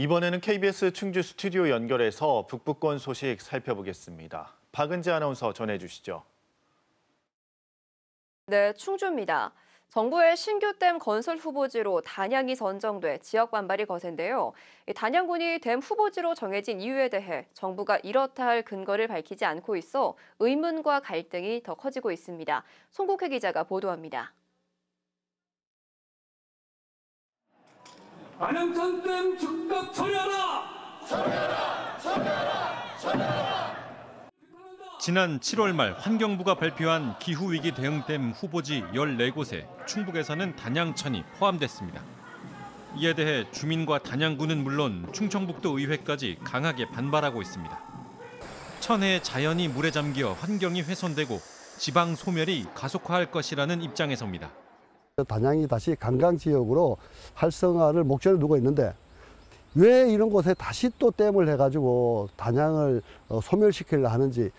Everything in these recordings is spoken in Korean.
이번에는 KBS 충주 스튜디오 연결해서 북부권 소식 살펴보겠습니다. 박은지 아나운서 전해주시죠. 네, 충주입니다. 정부의 신규 댐 건설 후보지로 단양이 선정돼 지역 반발이 거센데요. 단양군이 댐 후보지로 정해진 이유에 대해 정부가 이렇다 할 근거를 밝히지 않고 있어 의문과 갈등이 더 커지고 있습니다. 송국회 기자가 보도합니다. 안양천댐 즉각 처리하라! 처리하라! 처리하라! 처리하라! 지난 7월 말 환경부가 발표한 기후위기 대응댐 후보지 14곳에 충북에서는 단양천이 포함됐습니다. 이에 대해 주민과 단양군은 물론 충청북도 의회까지 강하게 반발하고 있습니다. 천혜의 자연이 물에 잠겨 환경이 훼손되고 지방 소멸이 가속화할 것이라는 입장에서입니다. 단양이 다시 관광지역으로 활성화를 목전에 두고 있는데 왜 이런 곳에 다시 또 댐을 해가지고 단양을 소멸시키려 하는지.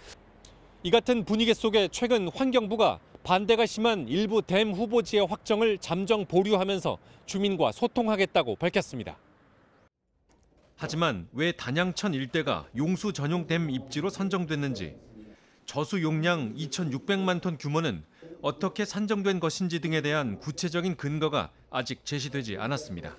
이 같은 분위기 속에 최근 환경부가 반대가 심한 일부 댐 후보지의 확정을 잠정 보류하면서 주민과 소통하겠다고 밝혔습니다. 하지만 왜 단양천 일대가 용수 전용 댐 입지로 선정됐는지, 저수 용량 2,600만 톤 규모는 어떻게 산정된 것인지 등에 대한 구체적인 근거가 아직 제시되지 않았습니다.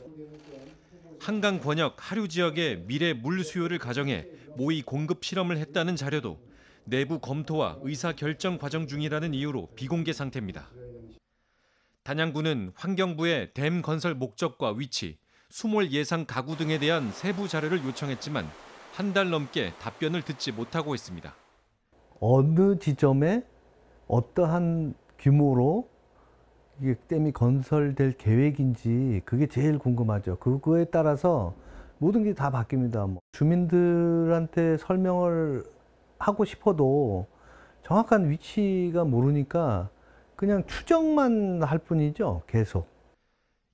한강 권역 하류 지역의 미래 물 수요를 가정해 모의 공급 실험을 했다는 자료도 내부 검토와 의사결정 과정 중이라는 이유로 비공개 상태입니다. 단양군은 환경부에 댐 건설 목적과 위치, 수몰 예상 가구 등에 대한 세부 자료를 요청했지만 한 달 넘게 답변을 듣지 못하고 있습니다. 어느 지점에 어떠한 규모로 이게 댐이 건설될 계획인지 그게 제일 궁금하죠. 그거에 따라서 모든 게 다 바뀝니다. 주민들한테 설명을 하고 싶어도 정확한 위치가 모르니까 그냥 추정만 할 뿐이죠, 계속.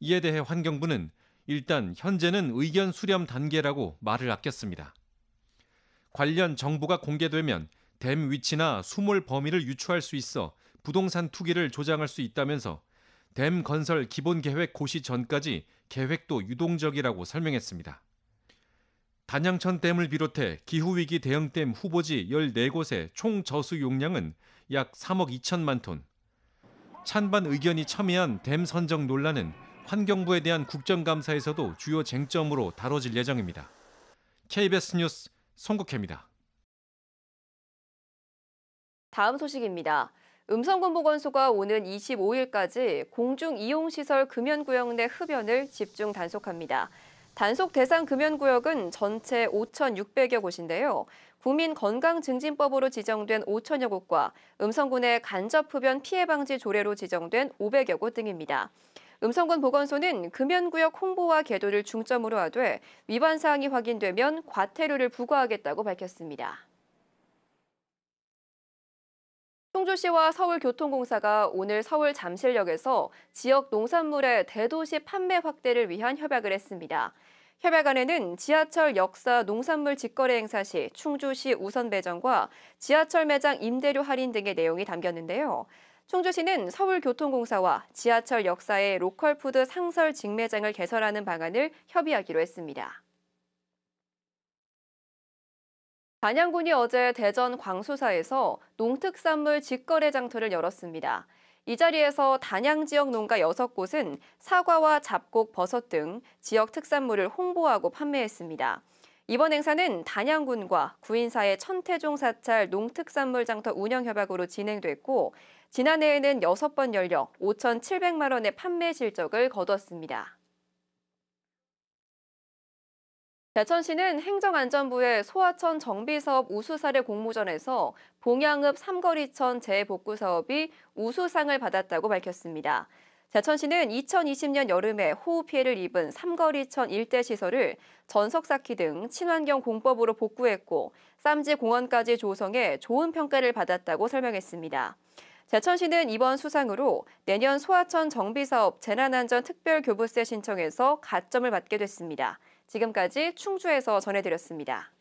이에 대해 환경부는 일단 현재는 의견 수렴 단계라고 말을 아꼈습니다. 관련 정보가 공개되면 댐 위치나 수몰 범위를 유추할 수 있어 부동산 투기를 조장할 수 있다면서 댐 건설 기본 계획 고시 전까지 계획도 유동적이라고 설명했습니다. 단양천 댐을 비롯해 기후위기 대응댐 후보지 14곳의 총 저수 용량은 약 3억 2천만 톤. 찬반 의견이 첨예한 댐 선정 논란은 환경부에 대한 국정감사에서도 주요 쟁점으로 다뤄질 예정입니다. KBS 뉴스 송국혜입니다. 다음 소식입니다. 음성군보건소가 오는 25일까지 공중이용시설 금연구역 내 흡연을 집중 단속합니다. 단속 대상 금연구역은 전체 5,600여 곳인데요. 국민건강증진법으로 지정된 5천여 곳과 음성군의 간접흡연 피해 방지 조례로 지정된 500여 곳 등입니다. 음성군 보건소는 금연구역 홍보와 계도를 중점으로 하되 위반 사항이 확인되면 과태료를 부과하겠다고 밝혔습니다. 충주시와 서울교통공사가 오늘 서울 잠실역에서 지역 농산물의 대도시 판매 확대를 위한 협약을 했습니다. 협약안에는 지하철 역사 농산물 직거래 행사 시 충주시 우선 배정과 지하철 매장 임대료 할인 등의 내용이 담겼는데요. 충주시는 서울교통공사와 지하철 역사의 로컬푸드 상설 직매장을 개설하는 방안을 협의하기로 했습니다. 단양군이 어제 대전 광수사에서 농특산물 직거래 장터를 열었습니다. 이 자리에서 단양 지역 농가 6곳은 사과와 잡곡, 버섯 등 지역 특산물을 홍보하고 판매했습니다. 이번 행사는 단양군과 구인사의 천태종 사찰 농특산물 장터 운영 협약으로 진행됐고 지난해에는 6번 열려 5,700만 원의 판매 실적을 거뒀습니다. 대천시는 행정안전부의 소하천 정비사업 우수사례 공모전에서 봉양읍 삼거리천 재복구 사업이 우수상을 받았다고 밝혔습니다. 대천시는 2020년 여름에 호우 피해를 입은 삼거리천 일대 시설을 전석 쌓기 등 친환경 공법으로 복구했고 쌈지 공원까지 조성해 좋은 평가를 받았다고 설명했습니다. 대천시는 이번 수상으로 내년 소하천 정비사업 재난안전 특별교부세 신청에서 가점을 받게 됐습니다. 지금까지 충주에서 전해드렸습니다.